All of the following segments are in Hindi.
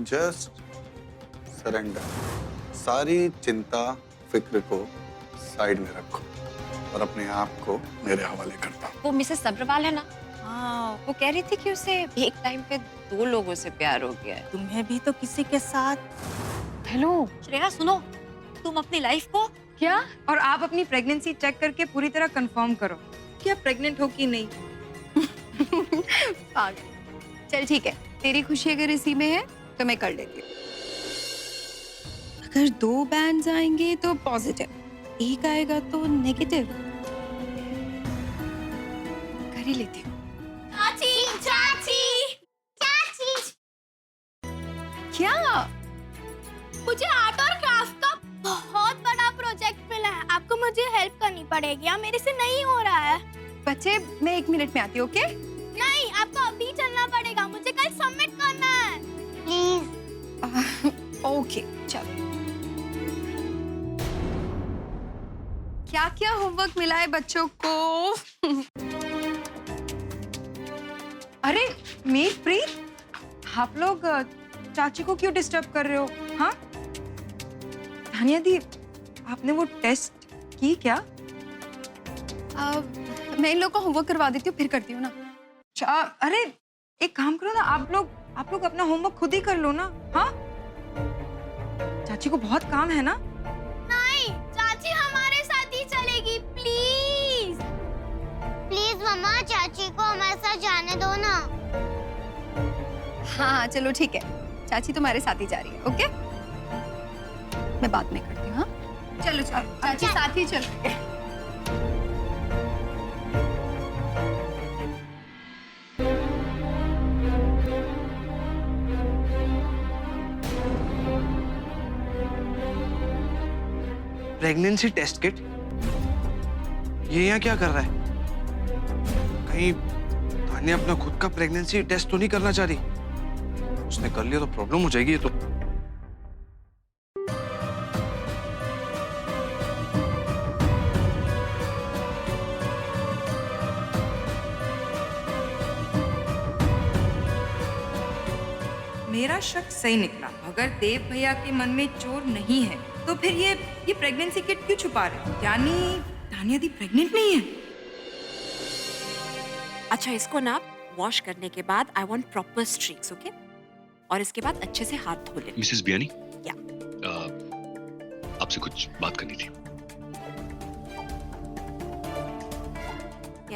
Just surrender. सारी चिंता फिक्र को साइड में रखो और अपने आप को मेरे हवाले कर दो। वो मिसेस सब्रवाल है ना? हाँ, वो कह रही थी कि उसे एक टाइम पे 2 लोगों से प्यार हो गया है। तुम्हें भी तो किसी के साथ। हेलो श्रेया सुनो, तुम अपनी लाइफ को क्या? और आप अपनी प्रेगनेंसी चेक करके पूरी तरह कंफर्म करो कि आप प्रेग्नेंट हो कि नहीं। पागल। चल ठीक है, तेरी खुशी अगर इसी में है तो मैं कर लेती हूँ। अगर 2 बैंड्स आएंगे तो पॉजिटिव, एक आएगा तो नेगेटिव। कर ही लेती हूँ। चाची चाची चाची, क्या? मुझे आर्ट और क्राफ्ट का बहुत बड़ा प्रोजेक्ट मिला है। आपको मुझे हेल्प करनी पड़ेगी, या मेरे से नहीं हो रहा है। बच्चे मैं 1 मिनट में आती हूँ, ओके? नहीं, आपको अभी चलना पड़ेगा, मुझे कल सबमिट करना है। प्लीज। ओके चलो। क्या क्या होमवर्क मिला है बच्चों को? अरे मीत प्रीत, आप लोग चाची को क्यों डिस्टर्ब कर रहे हो? हाँ तानिया दी, आपने वो टेस्ट की क्या? मैं इन लोग को होमवर्क करवा देती हूँ, फिर करती हूँ ना। अरे एक काम करो ना, आप लोग अपना होमवर्क खुद ही कर लो ना। हाँ चाची को बहुत काम है ना। नहीं, चाची हमारे साथ ही चलेगी, प्लीज। प्लीज मम्मा, चाची को हमारे साथ जाने दो ना। हाँ चलो ठीक है, चाची तुम्हारे साथ ही जा रही है, ओके? मैं बाद में करती हूँ। हाँ चलो चलो, चाची साथ ही चल रही है। Pregnancy test kit? ये यहाँ क्या कर रहा है? कहीं तान्या अपना खुद का प्रेगनेंसी टेस्ट तो नहीं करना चाह रही? उसने कर लिया तो प्रॉब्लम हो जाएगी ये तो। मेरा शक सही निकला। अगर देव भैया के मन में चोर नहीं है तो फिर ये प्रेगनेंसी किट क्यों छुपा रहे? यानी तानिया दी प्रेग्नेंट नहीं है। अच्छा, इसको ना वॉश करने के बाद I want proper streaks, okay? और इसके बाद अच्छे से हाथ धो ले। मिसेस बियानी, या आपसे कुछ बात करनी थी।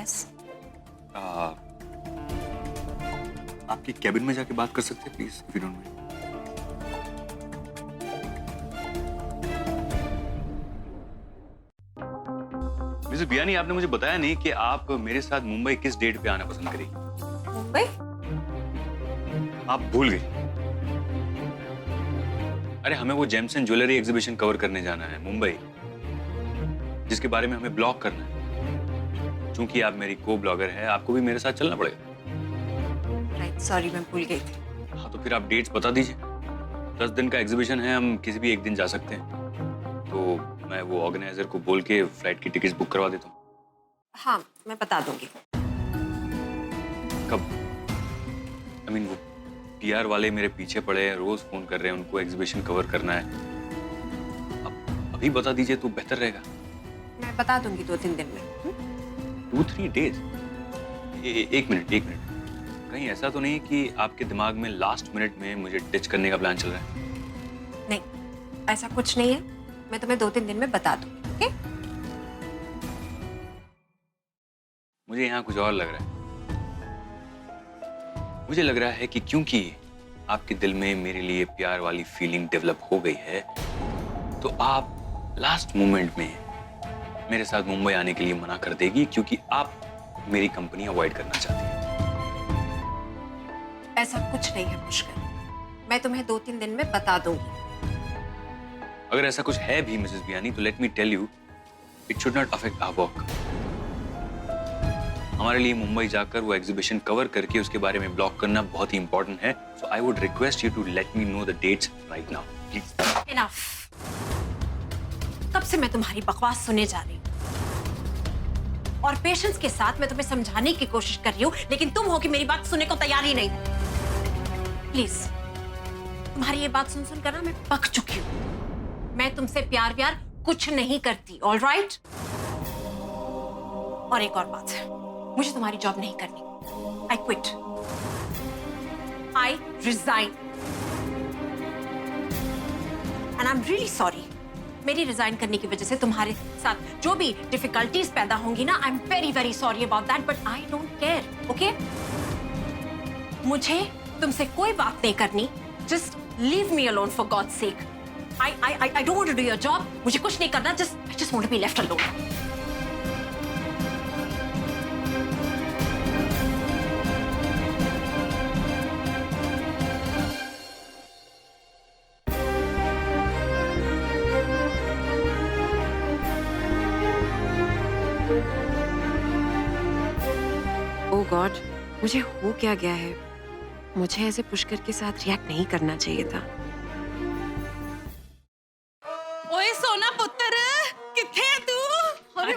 यस। आपकी कैबिन में जाके बात कर सकते हैं please, if you don't mind. Mrs Biyani, आपने मुझे बताया नहीं कि आप मेरे साथ मुंबई किस डेट पे आना पसंद करेंगी। मुंबई? आप भूल गई? अरे हमें वो James and jewellery exhibition cover करने जाना है मुंबई, जिसके बारे में हमें ब्लॉग करना है। क्योंकि आप मेरी को ब्लॉगर है, आपको भी मेरे साथ चलना पड़ेगा। राइट, सॉरी मैं भूल गई थी। हाँ तो फिर आप डेट्स बता दीजिए। 10 दिन का एग्जीबिशन है, हम किसी भी एक दिन जा सकते हैं। तो मैं वो ऑर्गेनाइजर को बोल के फ्लाइट की टिकट्स बुक करवा देता हूँ। हाँ मैं बता दूंगी। कब? I mean, वो PR वाले मेरे पीछे पड़े हैं, रोज फोन कर रहे हैं, उनको एग्जीबिशन कवर करना है। अब अभी बता दीजिए तो बेहतर रहेगा। मैं बता दूंगी 2-3 दिन में। 2-3 डेज? एक मिनट। कहीं ऐसा तो नहीं कि आपके दिमाग में लास्ट मिनट में मुझे डिच करने का प्लान चल रहा है? नहीं, ऐसा कुछ नहीं है। मैं तुम्हें 2-3 दिन में बता दूंगी, ओके? मुझे यहाँ कुछ और लग रहा है। मुझे लग रहा है कि क्योंकि आपके दिल में मेरे लिए प्यार वाली फीलिंग डेवलप हो गई है, तो आप लास्ट मोमेंट में मेरे साथ मुंबई आने के लिए मना कर देगी, क्योंकि आप मेरी कंपनी अवॉइड करना चाहती हैं। ऐसा कुछ नहीं है पुष्कर, मैं तुम्हें 2-3 दिन में बता दूंगी। अगर ऐसा कुछ है भी मिसेस बियानी, तो let me tell you, it should not affect our work. हमारे लिए मुंबई जाकर वो एग्जीबिशन कवर करके उसके बारे में ब्लॉग करना बहुत ही इंपॉर्टेंट है। So I would request you to let me know the dates right now, please. Enough. कब से मैं तुम्हारी बकवास सुने जा रही हूँ और पेशेंस के साथ मैं तुम्हें समझाने की कोशिश कर रही हूँ, लेकिन तुम हो कि मेरी बात सुनने को तैयार ही नहीं। प्लीज तुम्हारी ये बात सुन सुनकर ना मैं पक चुकी हूँ। मैं तुमसे प्यार व्यार कुछ नहीं करती, ऑल राइट? और एक और बात है, मुझे तुम्हारी जॉब नहीं करनी। I quit, I resign, and I am really sorry. मेरी रिजाइन करने की वजह से तुम्हारे साथ जो भी डिफिकल्टीज पैदा होंगी ना, I am very very sorry about that, but I don't care, okay? मुझे तुमसे कोई बात नहीं करनी। Just leave me alone for God's sake. I don't want to do your job. मुझे कुछ नहीं करना, I just want to be left alone. Oh God, मुझे हो क्या गया है? मुझे ऐसे पुष्कर के साथ रिएक्ट नहीं करना चाहिए था। ओए सोना पुत्र, किथे है तू? अरे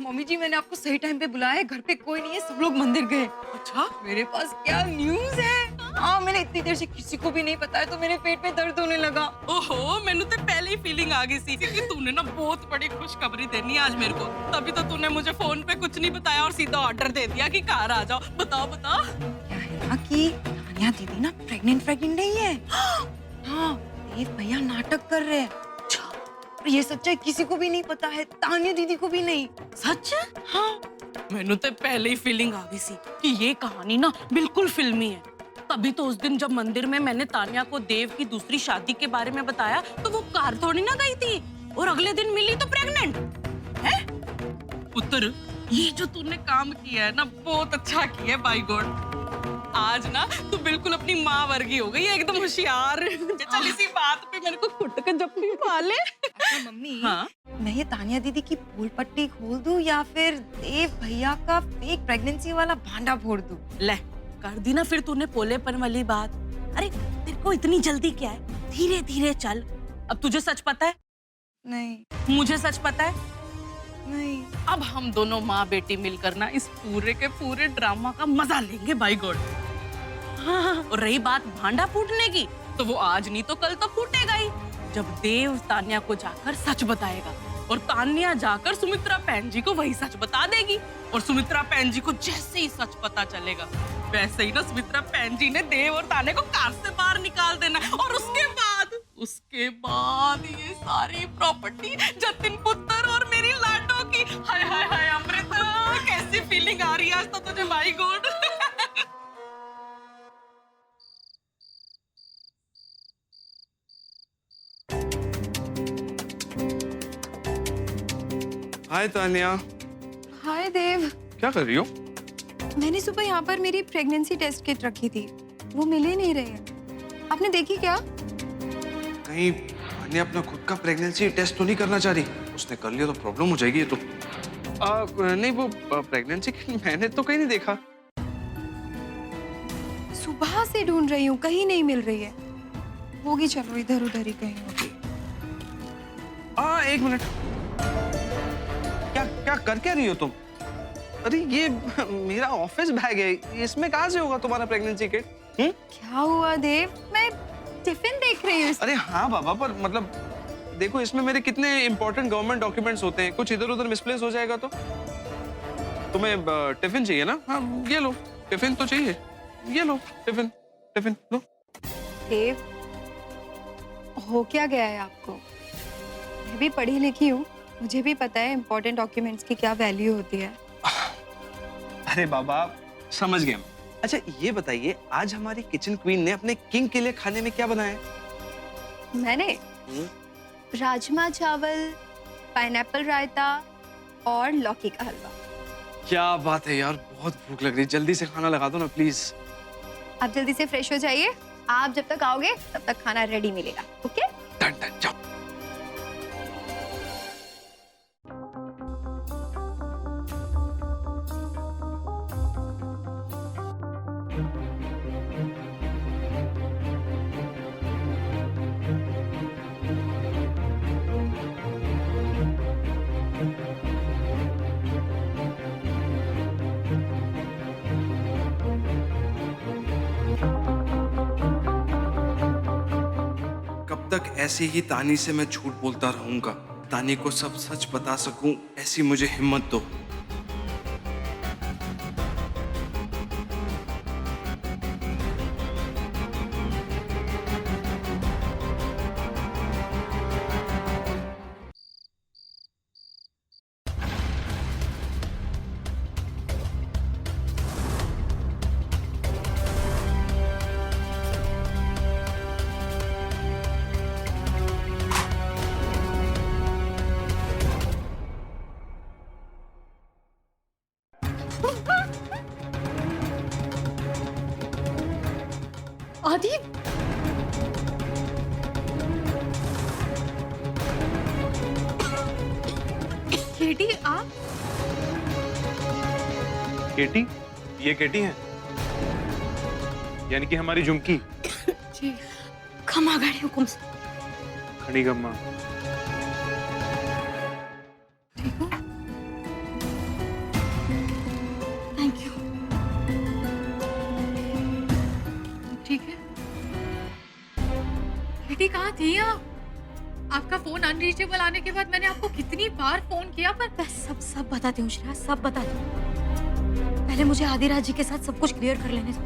मम्मी जी, मैंने आपको सही टाइम पे बुलाया है। घर पे कोई नहीं है, सब लोग मंदिर गए। अच्छा, मेरे पास क्या न्यूज़ है? हाँ, मैंने इतनी देर से किसी को भी नहीं बताया तो मेरे पेट में दर्द होने लगा। ओहो, मैंने तो पहले ही फीलिंग आ गई सी कि तूने ना बहुत बड़ी खुशखबरी देनी है आज मेरे को। तभी तो तूने मुझे फोन पे कुछ नहीं बताया और सीधा ऑर्डर दे दिया कि कार आ जाओ। बताओ बताओ। क्या है ना कि तानिया दीदी ना प्रेग्नेंट नहीं है। हाँ, देव भैया नाटक कर रहे हैं। और ये सच्चाई किसी को भी नहीं पता है, तानिया दीदी को भी नहीं। सच? हाँ, मैंने तो पहले ही फीलिंग आ गई सी कि ये कहानी ना बिल्कुल फिल्मी है। तभी तो उस दिन जब मंदिर में मैंने तानिया को देव की दूसरी शादी के बारे में बताया तो वो कार थोड़ी ना गई थी, और अगले दिन मिली तो प्रेग्नेंट है। पुत्र, ये जो तूने काम किया है ना, बहुत अच्छा किया है, बाय गॉड। आज ना तू बिल्कुल अपनी माँ वर्गी हो गई है, एकदम होशियार। चल इसी बात पे मेरे को खुद का जप्पी पा ले। अच्छा मम्मी, हाँ? मैं ये तानिया दीदी की फूल पट्टी खोल दूं या फिर देव भैया का फेक प्रेगनेंसी वाला भांडा फोड़ दूं? ले, कर दी ना फिर तूने पोलेपन वाली बात। अरे तेरे को इतनी जल्दी क्या है? धीरे धीरे चल। अब तुझे सच पता है? नहीं। मुझे सच पता है? नहीं। अब हम दोनों माँ बेटी मिलकर ना इस पूरे के पूरे ड्रामा का मजा लेंगे, बाय गॉड। हाँ, और रही बात भांडा फूटने की, तो वो आज नहीं तो कल तो फूटेगा ही, जब देव तान्या को जाकर सच बताएगा, और तान्या जाकर सुमित्रा बहन जी को वही सच बता देगी, और सुमित्रा बहन जी को जैसे ही सच पता चलेगा वैसे ही ना सुमित्रा बहन जी ने देव और तान्या को कार से बाहर निकाल देना, और उसके बाद ये सारी प्रॉपर्टी जतिन पुत्र और मेरी लाडो की। हाय हाय हाय अमृत, कैसी फीलिंग आ रही है आज तो तुझे, माय गॉड। हाय तानिया। हाय देव। क्या कर रही हो? मैंने सुबह यहाँ पर मेरी प्रेगनेंसी टेस्ट किट रखी थी, वो मिल ही नहीं रही है। आपने देखी क्या? कहीं तानिया अपना खुद का प्रेगनेंसी टेस्ट तो नहीं करना चाह रही? उसने कर लिया तो प्रॉब्लम हो जाएगी ये तो। नहीं, वो प्रेगनेंसी किट मैंने तो कहीं नहीं देखा। सुबह से ढूंढ रही हूँ, कहीं नहीं मिल रही है। होगी, चलो इधर उधर ही कहीं होगी। एक मिनट, क्या क्या कर क्या रही हो तुम? अरे ये मेरा ऑफिस बैग है, इसमें कहाँ से होगा तुम्हारा प्रेगनेंसी किट? क्या हुआ देव? मैं टिफिन देख रही हूँ। अरे हाँ बाबा, पर मतलब देखो इसमें मेरे कितने इंपॉर्टेंट गवर्नमेंट डॉक्यूमेंट्स होते हैं, कुछ इधर उधर मिसप्लेस हो जाएगा तो। तुम्हें टिफिन चाहिए ना? हाँ ये लो, टिफिन तो चाहिए, ये लो टिफिन, टिफिन लो। देव, हो क्या गया है आपको? मैं भी पढ़ी लिखी हूँ, मुझे भी पता है इंपॉर्टेंट डॉक्यूमेंट्स की क्या वैल्यू होती है। अरे बाबा, समझ गए हम। अच्छा ये बताइए, आज हमारी किचन क्वीन ने अपने किंग के लिए खाने में क्या बनाया? मैंने राजमा चावल, पाइनएप्पल रायता और लौकी का हलवा। क्या बात है यार, बहुत भूख लग रही है, जल्दी से खाना लगा दो ना प्लीज। आप जल्दी से फ्रेश हो जाइए, आप जब तक आओगे तब तक खाना रेडी मिलेगा, ओके? डन डन, जाओ। तक ऐसे ही तानी से मैं झूठ बोलता रहूंगा। तानी को सब सच बता सकूं, ऐसी मुझे हिम्मत दो। आदि, केटी आप? केटी? ये केटी है? यानी कि हमारी झुमकी? जी, खमा गए हुकुम से। खड़ी गम्मा। ठीक हो? Thank you. ठीक है। केटी कहाँ थी आप? आपका फोन अनरीचेबल आने के बाद मैंने आपको कितनी बार फोन किया, पर मैं सब बताती हूँ श्रेया, सब बताती हूँ। पहले मुझे आदिराज जी के साथ सब कुछ क्लियर कर लेने दो।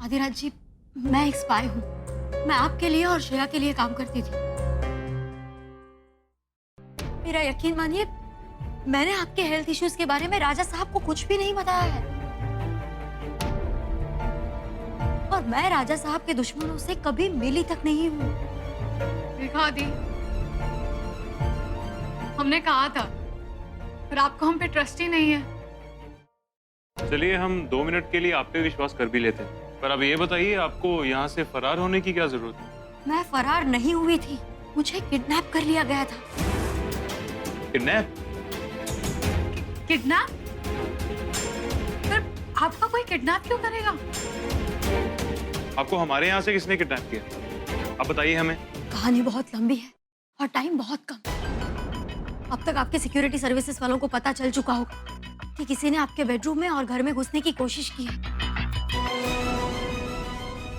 आदिराज जी, मैं एक स्पाई हूँ। मैं आपके लिए और श्रेया के लिए काम करती थी। मेरा यकीन मानिए, मैंने आपके हेल्थ इश्यूज के बारे में राजा साहब को कुछ भी नहीं बताया है। और मैं राजा साहब के दुश्मनों से कभी मिली तक नहीं हूँ। देखा दी, हमने कहा था, पर आपको हम पे ट्रस्ट ही नहीं है। चलिए हम 2 मिनट के लिए आप पे विश्वास कर भी लेते हैं, पर अब ये बताइए आपको यहाँ से फरार होने की क्या जरूरत है? मैं फरार नहीं हुई थी, मुझे किडनैप कर लिया गया था। किडनैप? किडनैप? पर आपका कोई किडनैप क्यों करेगा? आपको हमारे यहाँ से किसने किडनैप किया? आप बताइए हमें। कहानी बहुत लंबी है और टाइम बहुत कम। अब तक आपके सिक्योरिटी सर्विसेज वालों को पता चल चुका होगा कि किसी ने आपके बेडरूम में और घर में घुसने की कोशिश की है।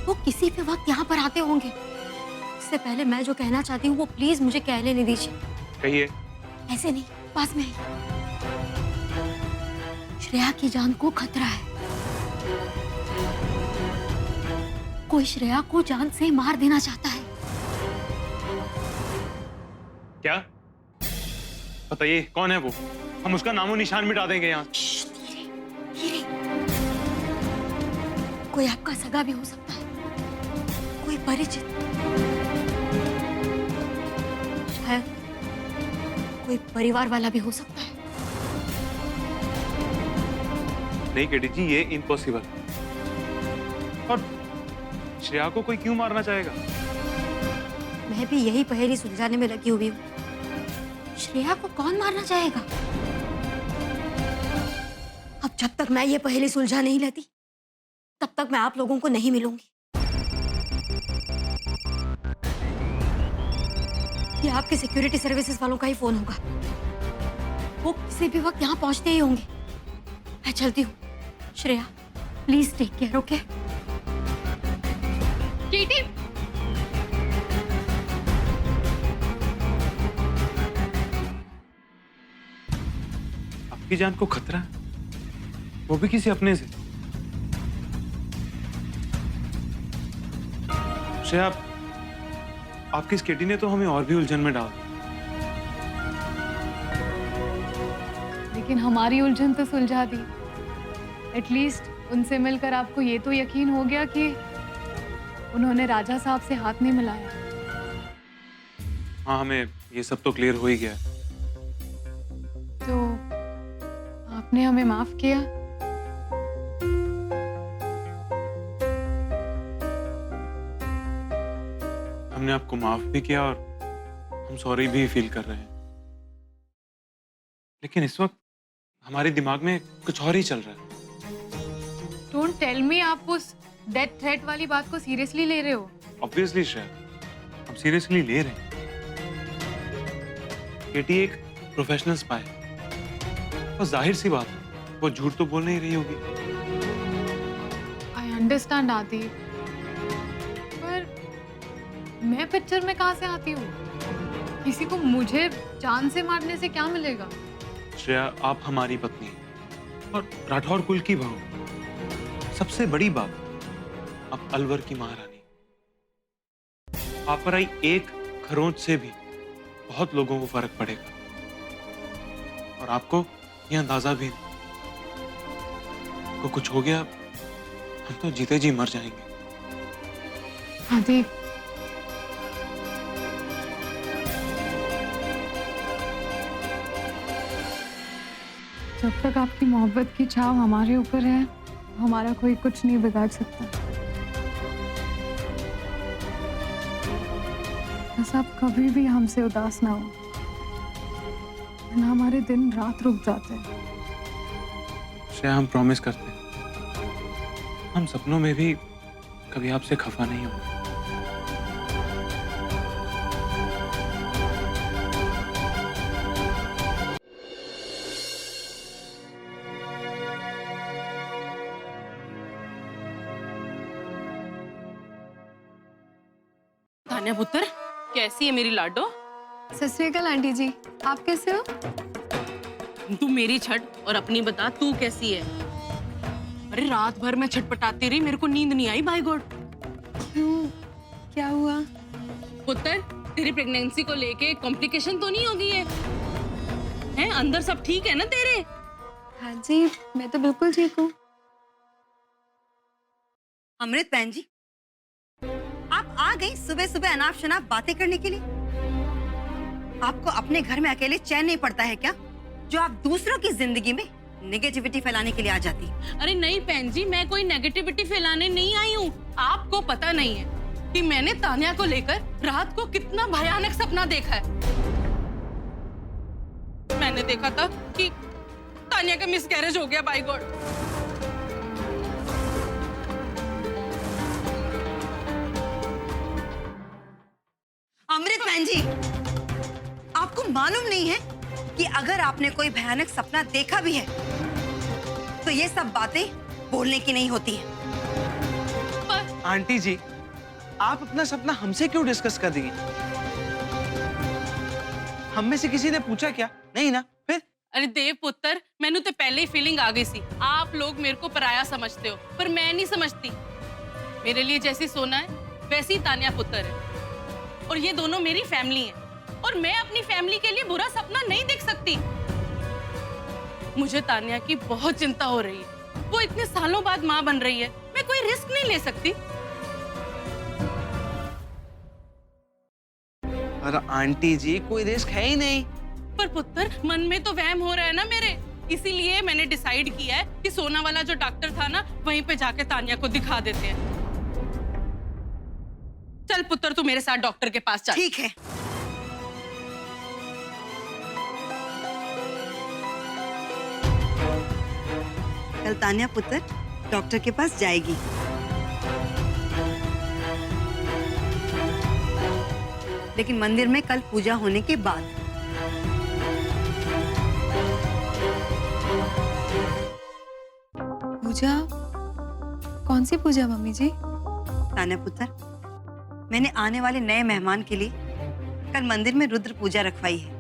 वो किसी भी वक्त यहाँ पर आते होंगे। इससे पहले मैं जो कहना चाहती हूँ वो प्लीज मुझे कह लेने दीजिए। कहिए। ऐसे नहीं, पास में आइए। श्रेया की जान को खतरा है। कोई श्रेया को जान से मार देना चाहता है। क्या? बताइए कौन है वो? हम उसका नामो निशान मिटा देंगे यहाँ। धीरे धीरे। कोई आपका सगा भी हो सकता है, कोई परिचित, शायद कोई परिवार वाला भी हो सकता है। नहीं केटी जी, ये इम्पॉसिबल। और श्रेया को कोई क्यों मारना चाहेगा? मैं भी यही पहेली सुलझाने में लगी हुई हूँ। श्रेया को कौन मारना चाहेगा? अब जब तक मैं ये पहेली सुलझा नहीं लेती, तब तक मैं आप लोगों को नहीं मिलूंगी। ये आपके सिक्योरिटी सर्विसेज वालों का ही फोन होगा। वो किसी भी वक्त यहाँ पहुंचते ही होंगे। मैं चलती हूँ। Shreya, please take care, okay? KT, आपकी जान को खतरा है, वो भी किसी अपने से। श्रेया, आपकी इस केटी ने तो हमें और भी उलझन में डाल दिया। लेकिन हमारी उलझन तो सुलझा दी। एटलीस्ट उनसे मिलकर आपको ये तो यकीन हो गया कि उन्होंने राजा साहब से हाथ नहीं मिलाया। हाँ, हमें ये सब तो क्लियर हो ही गया। तो आपने हमें माफ किया? हमने आपको माफ भी किया और हम सॉरी भी फील कर रहे हैं। लेकिन इस वक्त हमारे दिमाग में कुछ और ही चल रहा है। डोंट टेल मी, आप उस डेथ थ्रेट वाली बात को सीरियसली ले रहे हो? ऑब्वियसली श्रेया, हम सीरियसली ले रहे हैं। केटी एक प्रोफेशनल स्पाई है, और जाहिर सी बात है वो झूठ तो बोल नहीं रही होगी। आई अंडरस्टैंड आदि, पर मैं पिक्चर में कहाँ से आती हूँ? किसी को मुझे जान से मारने से क्या मिलेगा? श्रेया, आप हमारी पत्नी हैं और राठौर कुल की बहू। सबसे बड़ी बात, आप अलवर की महारानी। आप पर आई एक खरोंच से भी बहुत लोगों को फर्क पड़ेगा और आपको ये अंदाजा भी नहीं। को कुछ हो गया, हम तो जीते जी मर जाएंगे। आदि, जब तक आपकी मोहब्बत की छाव हमारे ऊपर है, हमारा कोई कुछ नहीं बिगाड़ सकता। बस आप कभी भी हमसे उदास ना हो, वरना हमारे दिन रात रुक जाते हैं। श्रेया, हम प्रॉमिस करते हैं, हम सपनों में भी कभी आपसे खफा नहीं होंगे। तान्या पुत्र, कैसी है मेरी लाडो? सत श्री अकाल आंटी जी, आप कैसे हो? तू मेरी छट और अपनी बता, तू कैसी है? अरे रात भर मैं छटपटाती रही, मेरे को नींद नहीं आई। Bye God. क्यों, क्या हुआ? पुत्र, तेरी प्रेगनेंसी को लेके कॉम्प्लिकेशन तो नहीं हो गई है? हैं, अंदर सब ठीक है ना तेरे? हाँ जी, मैं तो बिल्कुल ठीक हूँ। अमृत बहन जी, आप आ गई सुबह सुबह अनाप शनाप बातें करने के लिए? आपको अपने घर में अकेले चैन नहीं पड़ता है क्या, जो आप दूसरों की जिंदगी में नेगेटिविटी फैलाने के लिए आ जाती है? अरे नहीं बहन जी, मैं कोई नेगेटिविटी फैलाने नहीं आई हूँ। आपको पता नहीं है कि मैंने तान्या को लेकर रात को कितना भयानक सपना देखा है। मैंने देखा था कि तान्या का मिसकैरेज हो गया। Bye God. अमृत बहन जी, आपको मालूम नहीं है कि अगर आपने कोई भयानक सपना देखा भी है तो ये सब बातें बोलने की नहीं होती हैं। आंटी जी, आप अपना सपना हमसे क्यों डिस्कस कर रही हैं? हम में से किसी ने पूछा क्या? नहीं ना? फिर अरे देव पुत्र, मैंने तो पहले ही फीलिंग आ गई सी। आप लोग मेरे को पराया समझते हो, पर मैं नहीं समझती। मेरे लिए जैसी सोना है वैसी तान्या पुत्र है, और ये दोनों मेरी फैमिली है, और मैं अपनी फैमिली के लिए बुरा सपना नहीं देख सकती। मुझे तान्या की बहुत चिंता हो रही है। वो इतने सालों बाद माँ बन रही है, मैं कोई रिस्क नहीं ले सकती। अरे आंटी जी, कोई रिस्क है ही नहीं। पर पुत्र, मन में तो वहम हो रहा है ना मेरे, इसीलिए मैंने डिसाइड किया है कि सोना वाला जो डॉक्टर था ना, वहीं पे जाके तान्या को दिखा देते हैं। चल पुत्र, तू मेरे साथ डॉक्टर के पास चल। ठीक है। कल तान्या पुत्र डॉक्टर के पास जाएगी। लेकिन मंदिर में कल पूजा होने के बाद। पूजा? कौन सी पूजा मम्मी जी? तान्या पुत्र, मैंने आने वाले नए मेहमान के लिए कल मंदिर में रुद्र पूजा रखवाई है।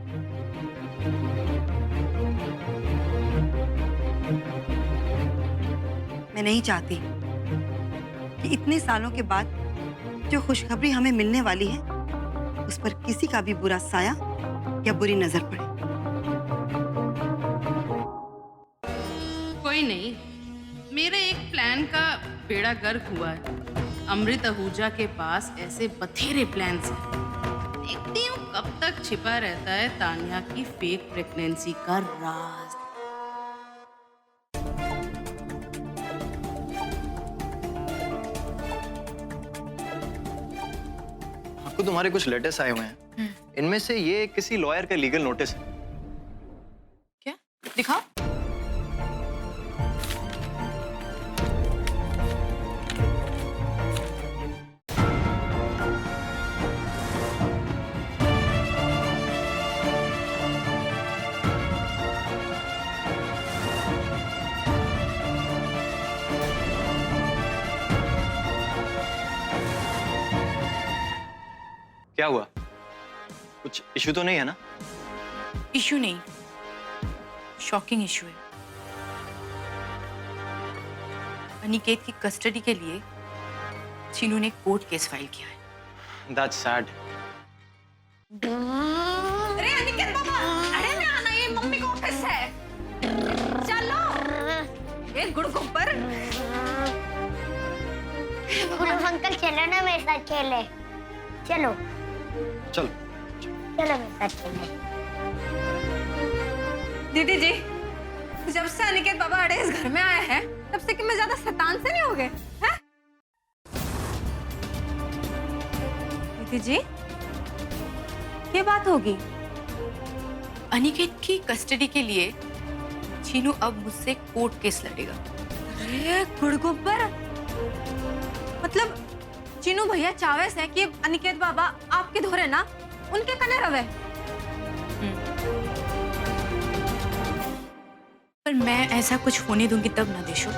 मैं नहीं चाहती कि इतने सालों के बाद जो खुशखबरी हमें मिलने वाली है उस पर किसी का भी बुरा साया या बुरी नजर पड़े। कोई नहीं, मेरे एक प्लान का बेड़ा गर्क हुआ है। अमृत आहूजा के पास ऐसे बथेरे प्लान्स हैं। देखती हूँ कब तक छिपा रहता है तान्या की फेक प्रेगनेंसी का राज। आपको तुम्हारे कुछ लेटर्स आए हुए हैं। इनमें से ये किसी लॉयर का लीगल नोटिस है। क्या? दिखाओ। क्या हुआ? कुछ इशू तो नहीं है ना? इशू नहीं, शॉकिंग इशू है। अनिकेत की कस्टडी के लिए चीनू ने कोर्ट केस फाइल किया है। That's sad. अरे अनिकेत बाबा, अरे मैं आना, ये मम्मी का ऑफिस है। चलो, ये गुड़गोबर। अंकल चलो ना मेरे साथ खेले। चलो चलो चलो मेरे साथ खेले। दीदी जी, जब से अनिकेत बाबा अड़े इस घर में आए हैं, तब से कि मैं ज्यादा शैतान से नहीं हो गए हैं? दीदी जी, ये बात होगी। अनिकेत की कस्टडी के लिए चीनू अब मुझसे कोर्ट केस लड़ेगा। अरे गुड़गोबर, मतलब चीनू भैया चावेस है कि अनिकेत बाबा आपके धोरे ना उनके कने रवे। पर मैं ऐसा कुछ होने दूंगी तब ना देशो।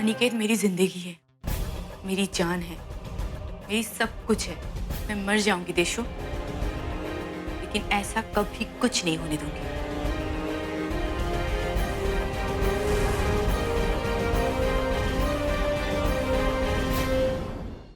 अनिकेत मेरी जिंदगी है, मेरी जान है, मेरी सब कुछ है। मैं मर जाऊंगी देशो, लेकिन ऐसा कभी कुछ नहीं होने दूंगी।